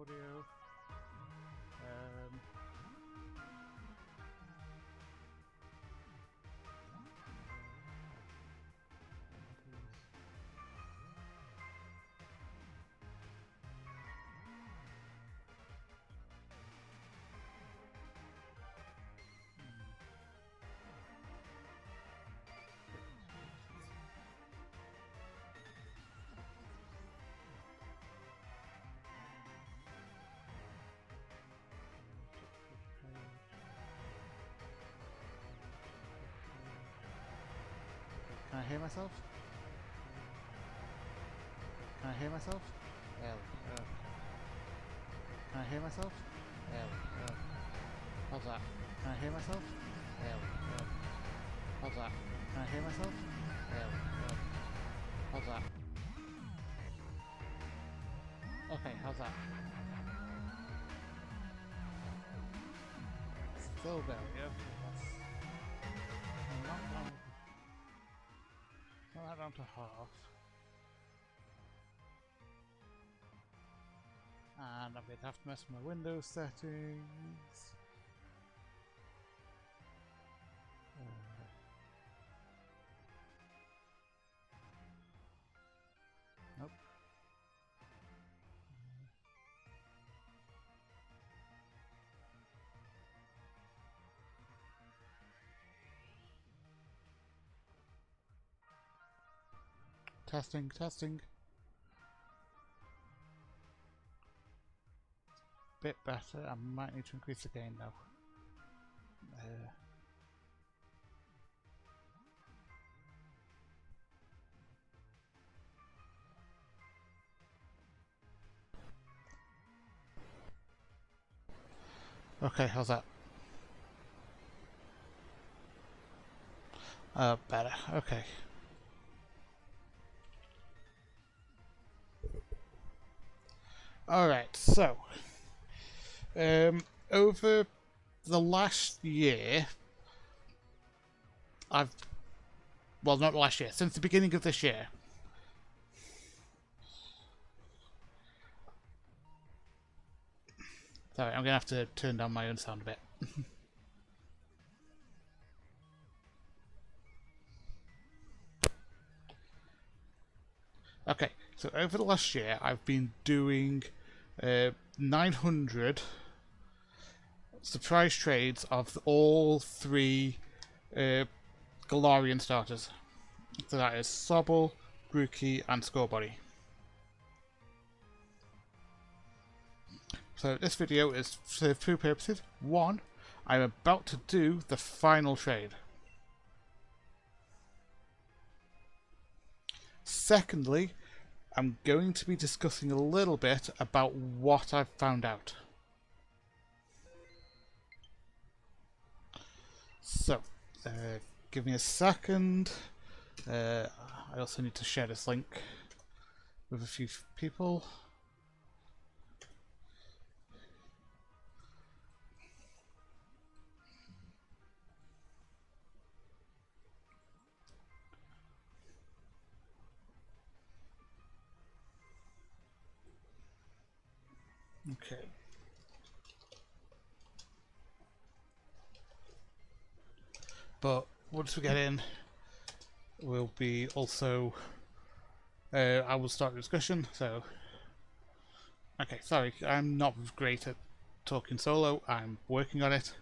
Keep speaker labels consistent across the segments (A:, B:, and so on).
A: audio. Can I hear myself? Can I hear myself? Ellie. Can I hear myself? Ellie. How's that? Can I hear myself? Ellie. How's that? Can I hear myself? Ellie. How's that? Okay, how's that? Still barely. Not down to half. And I'm going to have to mess with my Windows settings. Nope. Testing. Bit better. I might need to increase the gain though. Okay, how's that? Better. Okay. Alright, so over the last year, well, not last year, since the beginning of this year, sorry, I'm gonna have to turn down my own sound a bit. Okay, so over the last year, I've been doing 900 surprise trades of all three Galarian starters. So that is Sobble, Grookey, and Scorbody. So this video is for two purposes. One, I'm about to do the final trade. Secondly, I'm going to be discussing a little bit about what I've found out. So, give me a second. I also need to share this link with a few people. Okay. But once we get in, we'll be also... I will start the discussion, so... Okay, sorry, I'm not great at talking solo. I'm working on it.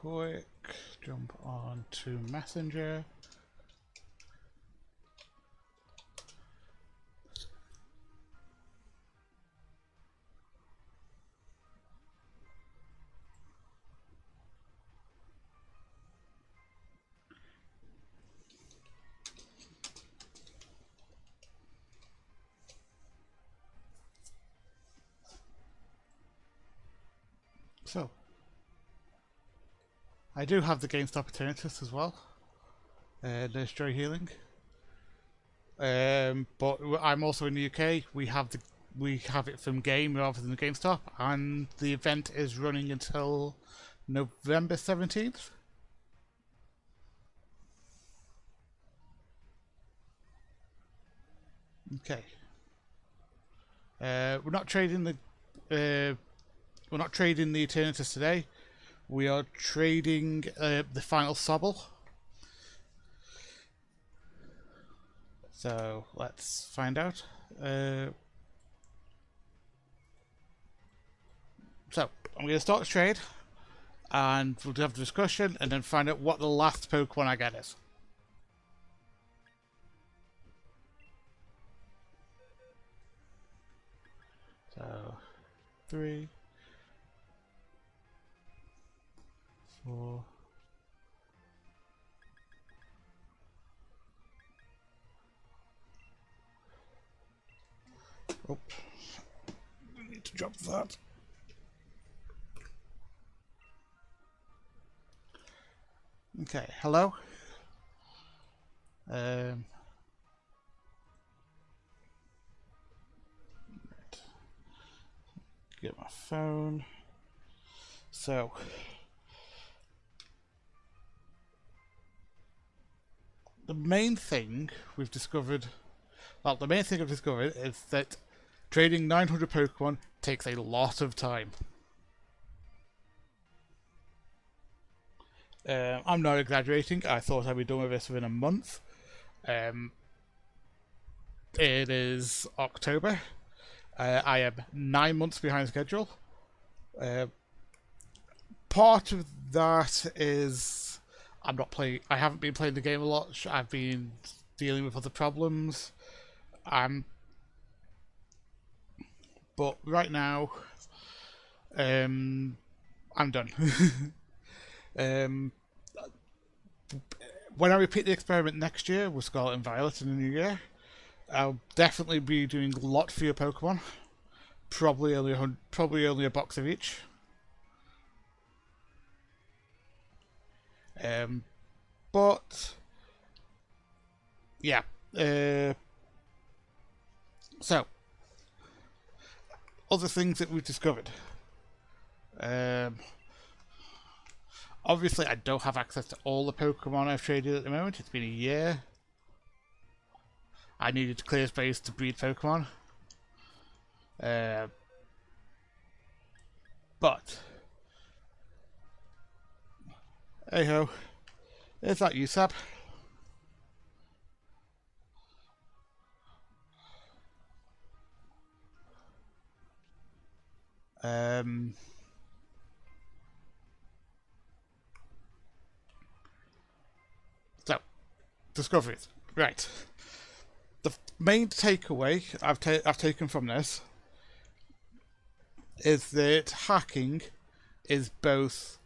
A: quick jump on to Messenger. So, I do have the GameStop Eternatus as well. Nurse Joy Healing. But I'm also in the UK. We have it from Game rather than the GameStop, and the event is running until November 17th. Okay. We're not trading the Eternatus today. We are trading the final Sobble. So let's find out. So I'm going to start the trade, and we'll have the discussion, and then find out what the last Pokemon I get is. So 3, 4. Oh, I need to drop that. Okay, hello. Get my phone. So, the main thing I've discovered is that trading 900 Pokemon takes a lot of time. I'm not exaggerating. I thought I'd be done with this within a month. It is October. I am 9 months behind schedule. Part of that is I haven't been playing the game a lot. I've been dealing with other problems. But right now, I'm done. When I repeat the experiment next year with Scarlet and Violet in the new year, I'll definitely be doing a lot fewer Pokemon. Probably only a box of each. But yeah. So other things that we've discovered. Obviously, I don't have access to all the Pokemon I've traded at the moment. It's been a year. I needed to clear space to breed Pokemon. But hey ho, is that you, Sab? So, discoveries. Right. The main takeaway I've taken from this is that hacking is both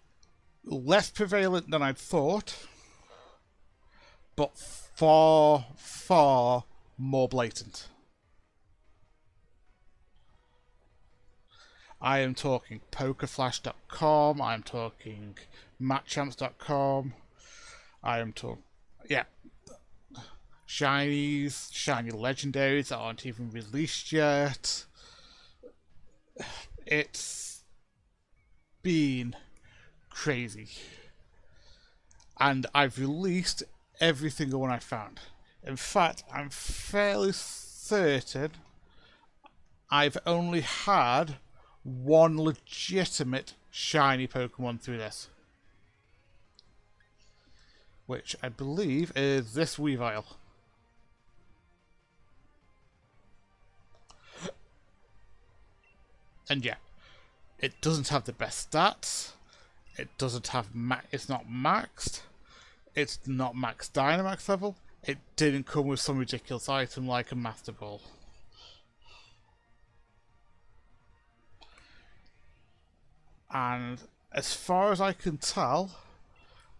A: less prevalent than I'd thought, but far, far more blatant. I am talking PokerFlash.com, I am talking MatchChamps.com, I am talking, yeah, shinies, shiny legendaries that aren't even released yet. It's been crazy. And I've released every single one I found. In fact, I'm fairly certain I've only had one legitimate shiny Pokemon through this, which I believe is this Weavile. And yeah, it doesn't have the best stats. It doesn't have it's not maxed. It's not max Dynamax level. It didn't come with some ridiculous item like a Master Ball. And as far as I can tell,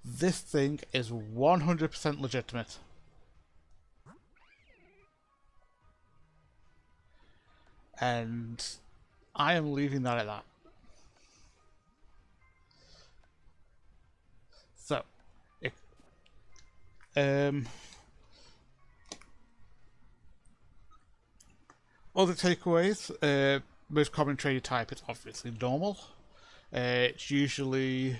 A: this thing is 100% legitimate. And I am leaving that at that. So, other takeaways, most common trainer type is obviously normal. It's usually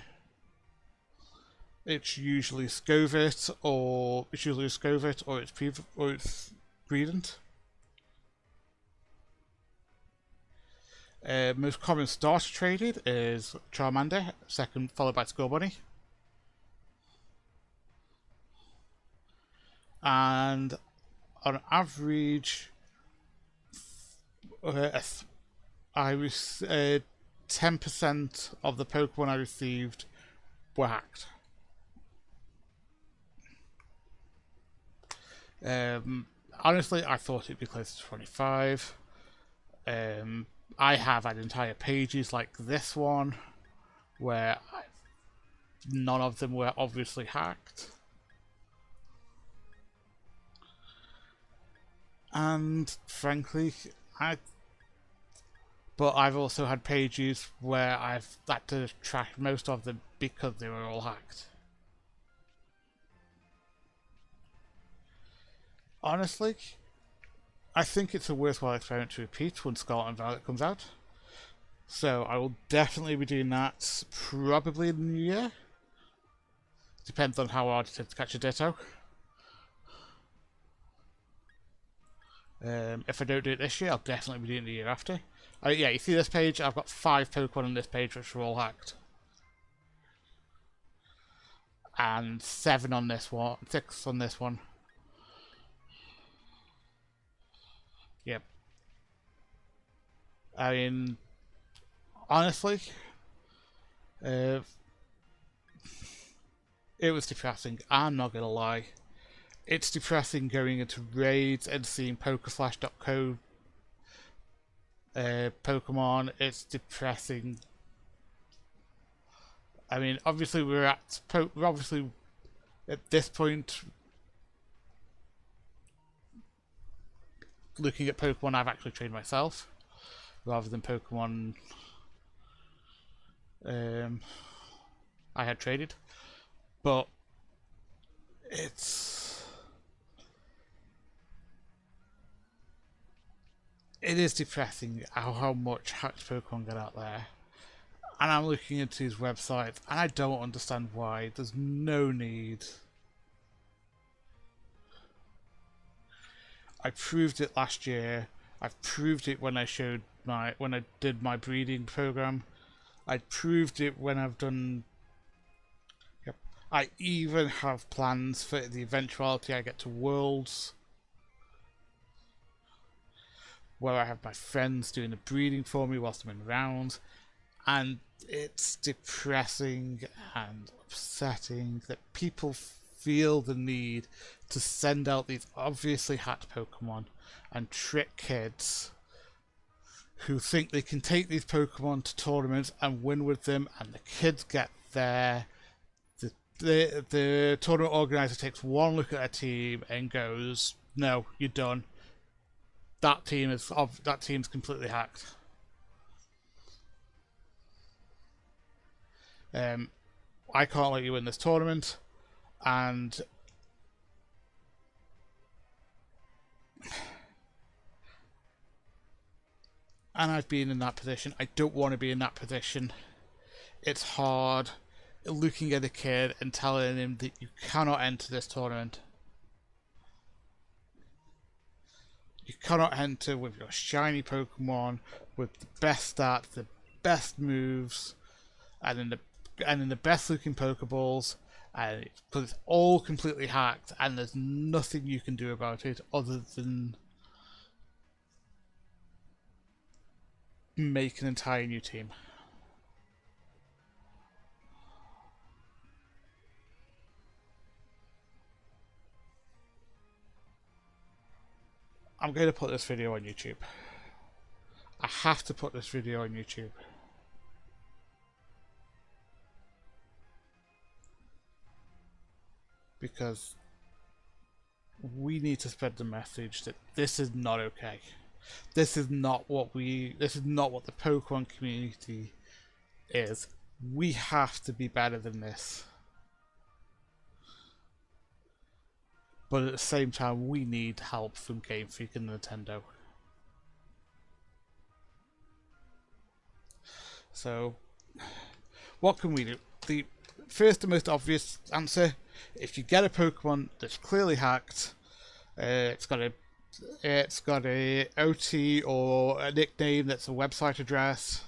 A: Scovit or it's Greedent. Most common starter traded is Charmander, second followed by Scorbunny. And on average, I was 10% of the Pokemon I received were hacked. Honestly, I thought it'd be close to 25. I have had entire pages like this one where none of them were obviously hacked. And frankly, but I've also had pages where I've had to trash most of them because they were all hacked. Honestly, I think it's a worthwhile experiment to repeat when Scarlet and Violet comes out. So I will definitely be doing that probably in the new year. Depends on how hard it is to catch a Ditto. If I don't do it this year, I'll definitely be doing it the year after. Yeah, you see this page? I've got 5 Pokemon on this page which are all hacked. And 7 on this one, 6 on this one. Yep. I mean, honestly, it was depressing. I'm not gonna lie. It's depressing going into raids and seeing Pokeflash.co Pokemon. It's depressing. I mean, obviously we're obviously at this point looking at Pokemon I've actually trained myself, rather than Pokemon I had traded. But it is depressing how much hacked Pokemon get out there. And I'm looking into his website and I don't understand why. There's no need. I proved it last year. I've proved it when I did my breeding program. I proved it when I've done. Yep. I even have plans for the eventuality I get to Worlds, where I have my friends doing the breeding for me whilst I'm in rounds, and it's depressing and upsetting that people feel the need to send out these obviously hacked Pokemon and trick kids who think they can take these Pokemon to tournaments and win with them, and the kids get there. The tournament organizer takes one look at a team and goes, "No, you're done. That team's completely hacked." I can't let you win this tournament, and I've been in that position. I don't want to be in that position. It's hard looking at a kid and telling him that you cannot enter this tournament. You cannot enter with your shiny Pokemon, with the best stats, the best moves, and in the best looking Pokeballs, and because it's all completely hacked, and there's nothing you can do about it other than make an entire new team. I'm going to put this video on YouTube. I have to put this video on YouTube. Because we need to spread the message that this is not okay. This is not what the Pokemon community is. We have to be better than this. But at the same time, we need help from Game Freak and Nintendo. So, what can we do? The first and most obvious answer: if you get a Pokemon that's clearly hacked, it's got a OT or a nickname that's a website address.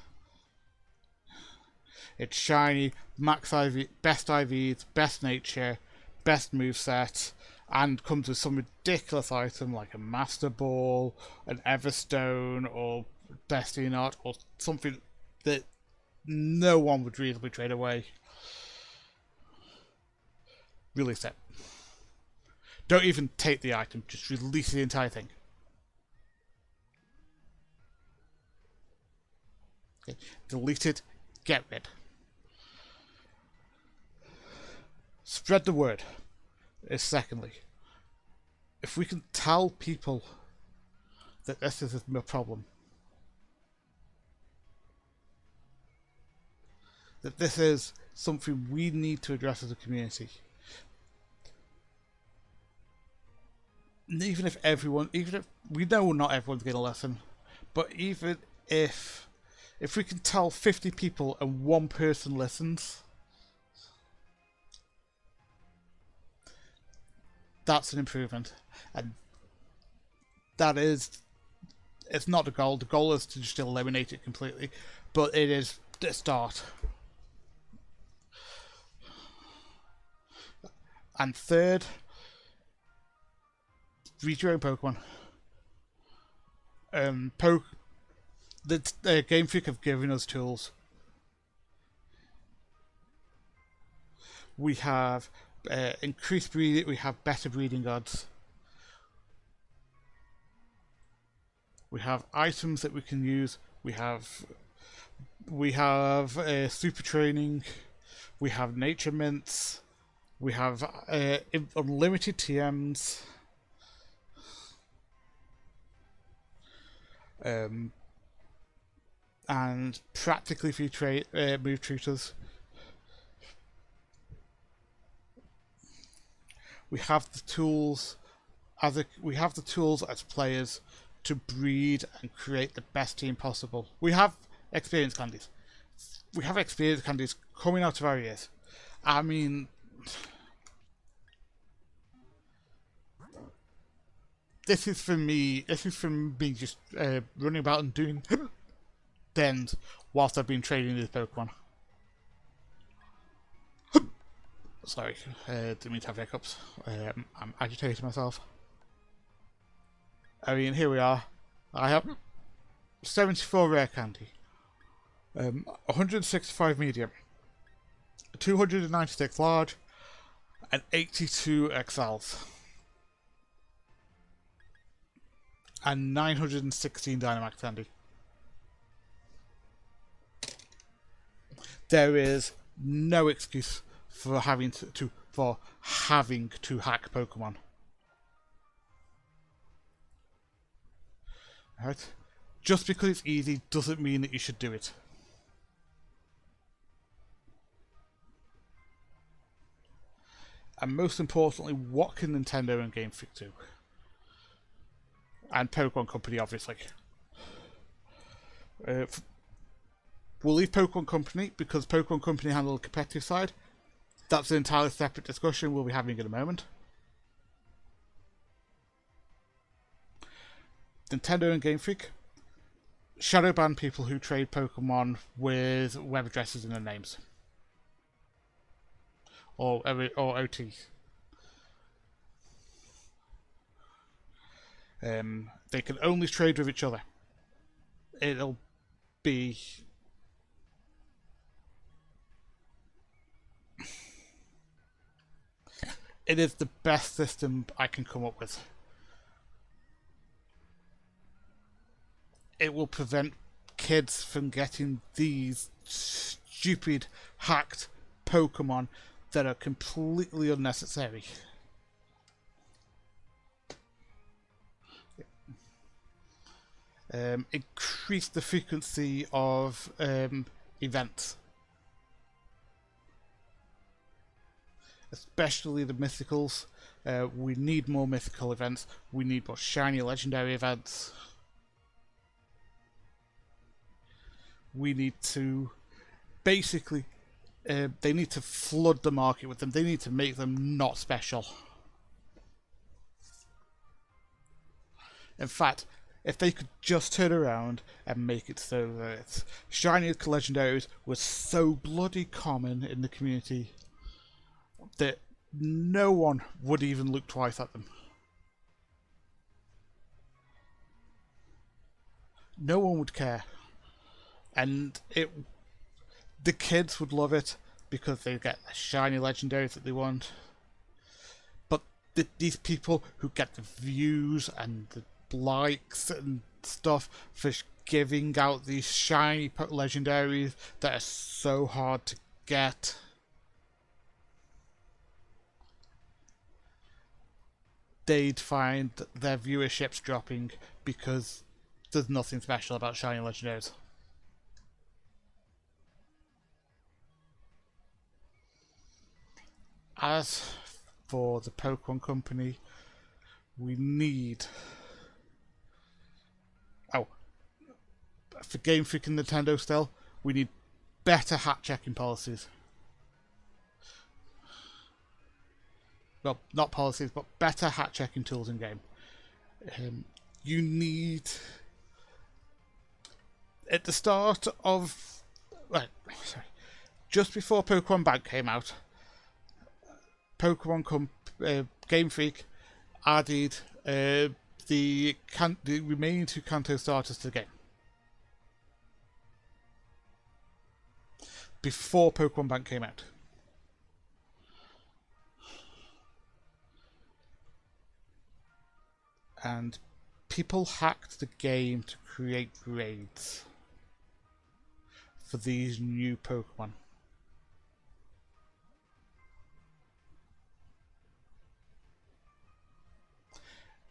A: It's shiny, max IV, best IVs, best nature, best moveset, and comes with some ridiculous item like a Master Ball, an Everstone, or Bestionot, or something that no one would reasonably trade away. Release it. Don't even take the item, just release the entire thing. Okay. Delete it, get rid. Spread the word is secondly. If we can tell people that this is a problem, that this is something we need to address as a community, even if we know not everyone's going to listen, but even if we can tell 50 people and one person listens, that's an improvement. And it's not the goal. The goal is to just eliminate it completely, but it is the start. And third, read your own Pokemon. The Game Freak have given us tools. We have increased breeding. We have better breeding odds. We have items that we can use. We have super training. We have nature mints. We have unlimited TMs. And practically free move tutors. We have the tools as players to breed and create the best team possible. We have experience candies. We have experience candies coming out of our ears. I mean, this is from me just running about and doing dens whilst I've been trading these Pokemon. Sorry, didn't mean to have hiccups. I'm agitating myself. I mean, here we are. I have 74 rare candy, 165 medium, 296 large, and 82 XLs, and 916 Dynamax candy. There is no excuse for having to hack Pokemon. Right? Just because it's easy doesn't mean that you should do it. And most importantly, what can Nintendo and Game Freak do? And Pokemon Company, obviously. We'll leave Pokemon Company because Pokemon Company handle the competitive side. That's an entirely separate discussion we'll be having in a moment. Nintendo and Game Freak shadow ban people who trade Pokemon with web addresses in their names. Or OT. They can only trade with each other. It'll be... It is the best system I can come up with. it will prevent kids from getting these stupid hacked Pokemon that are completely unnecessary. Increase the frequency of events, especially the mythicals. We need more mythical events. We need more shiny legendary events. We need to basically they need to flood the market with them. They need to make them not special. In fact, if they could just turn around and make it so that shiny legendaries was so bloody common in the community that no one would even look twice at them. No one would care. And the kids would love it because they get the shiny legendaries that they want. But these people who get the views and the likes and stuff for giving out these shiny legendaries that are so hard to get, they'd find their viewership's dropping because there's nothing special about shiny legendaries. As for the Pokemon Company, we need... Oh, for Game Freak and Nintendo still, we need better hat checking policies. Well, not policies, but better hat checking tools in game. You need... At the start of... Right, sorry. Just before Pokemon Bank came out, Game Freak added the remaining 2 Kanto starters to the game. Before Pokemon Bank came out. And people hacked the game to create raids for these new Pokemon.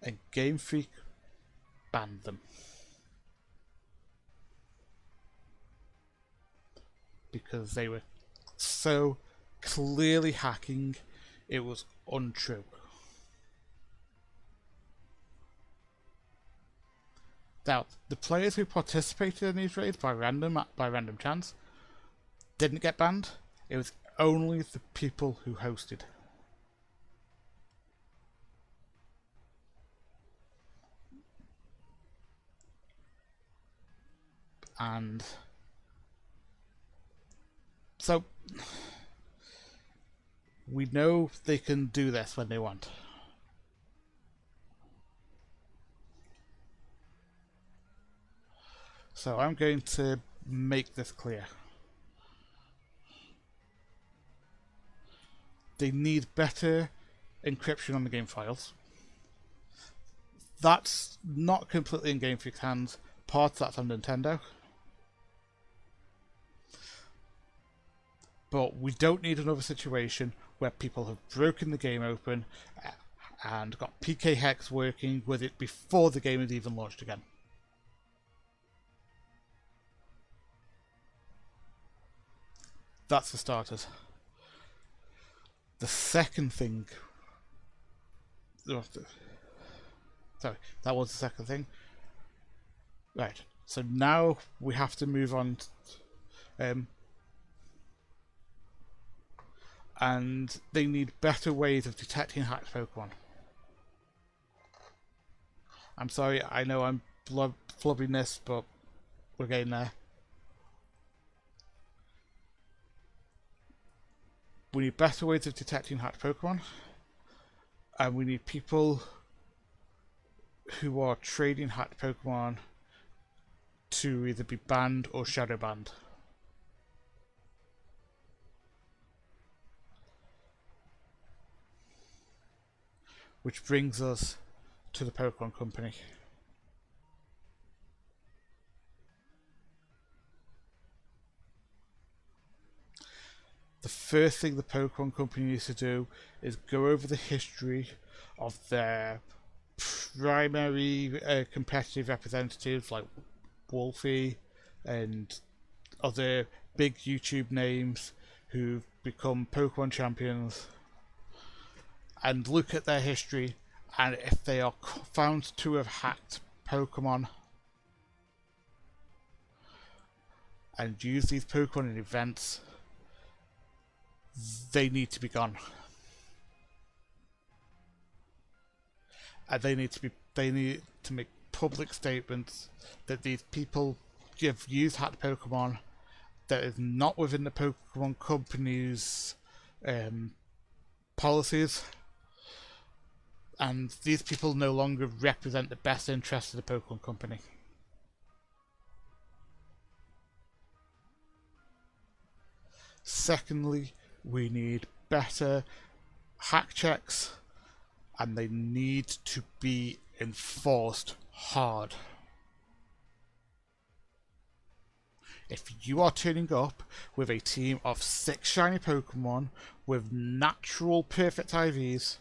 A: And Game Freak banned them. Because they were so clearly hacking, it was untrue. Now, the players who participated in these raids by random chance didn't get banned. It was only the people who hosted. And so we know they can do this when they want. So I'm going to make this clear. They need better encryption on the game files. That's not completely in Game Freak's hands. Part of that's on Nintendo. But we don't need another situation where people have broken the game open and got PK Hex working with it before the game is even launched again. That's for starters. The second thing... Sorry, that was the second thing. Right, so now we have to move on. And they need better ways of detecting hacked Pokemon. I'm sorry, I know I'm flubbing this, but we're getting there. We need better ways of detecting hacked Pokemon. And we need people who are trading hacked Pokemon to either be banned or shadow banned. Which brings us to the Pokemon Company. the first thing the Pokemon Company needs to do is go over the history of their primary competitive representatives like Wolfie and other big YouTube names who've become Pokemon champions, and look at their history, and if they are found to have hacked Pokemon and use these Pokemon in events, they need to be gone. And they need to make public statements that these people have used hacked Pokemon that is not within the Pokemon Company's policies, and these people no longer represent the best interests of the Pokemon Company. Secondly, we need better hack checks, and they need to be enforced hard. If you are turning up with a team of 6 shiny Pokemon with natural perfect IVs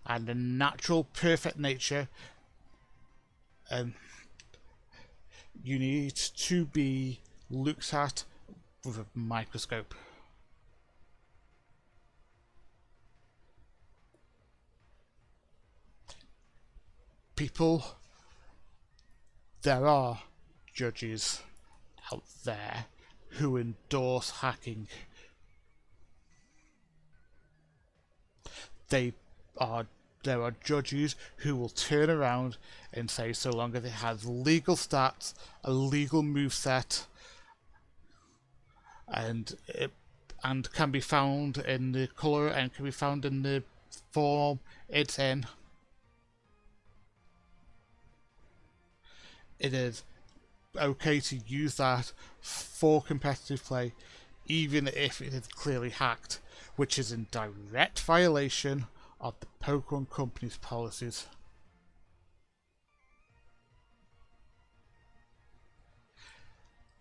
A: and a natural perfect nature, you need to be looked at with a microscope. People, there are judges out there who endorse hacking. There are judges who will turn around and say, so long as it has legal stats, a legal moveset, and can be found in the colour and can be found in the form it's in, it is okay to use that for competitive play, even if it is clearly hacked, which is in direct violation of the Pokemon Company's policies.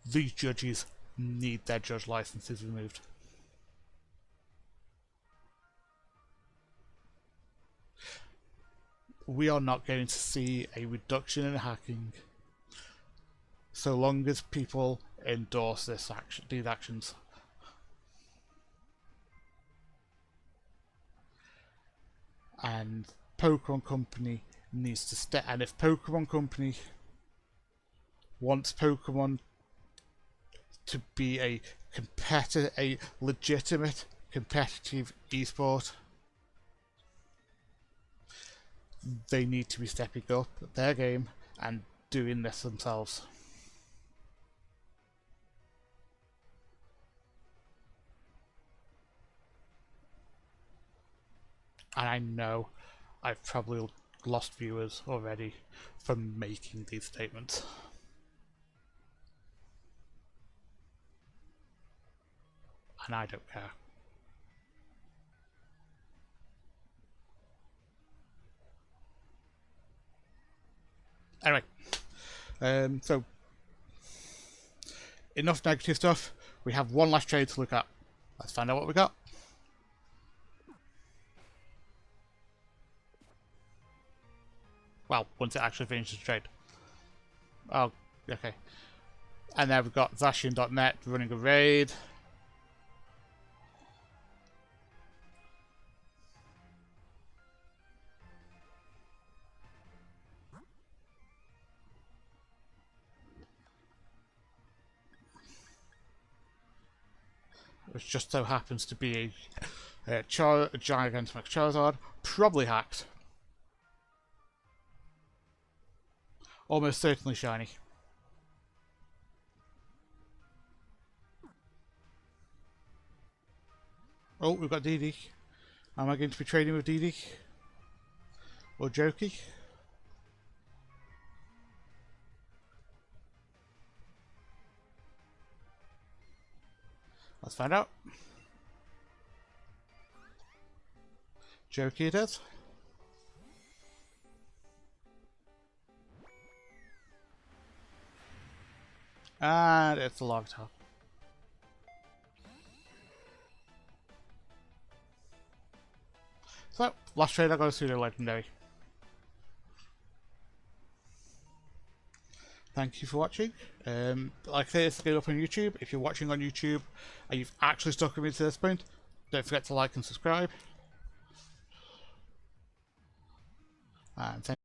A: These judges need their judge licenses removed. We are not going to see a reduction in hacking so long as people endorse these actions. And Pokemon Company needs to step. And if Pokemon Company wants Pokemon to be a legitimate competitive esport, they need to be stepping up their game and doing this themselves. And I know I've probably lost viewers already from making these statements. And I don't care. Anyway, so enough negative stuff. We have one last trade to look at. Let's find out what we got. Well, once it actually finishes the trade. Oh, okay. And then we've got Zacian.net running a raid. Which just so happens to be a Gigantamax Charizard, probably hacked. Almost certainly shiny. Oh, we've got DD. Am I going to be trading with DD? Or Jokey? Let's find out. Jokey it is. And it's a log top. So, last trade I got a pseudo legendary. Thank you for watching. Like I say, this is going up on YouTube. If you're watching on YouTube and you've actually stuck with me to this point, don't forget to like and subscribe. And thank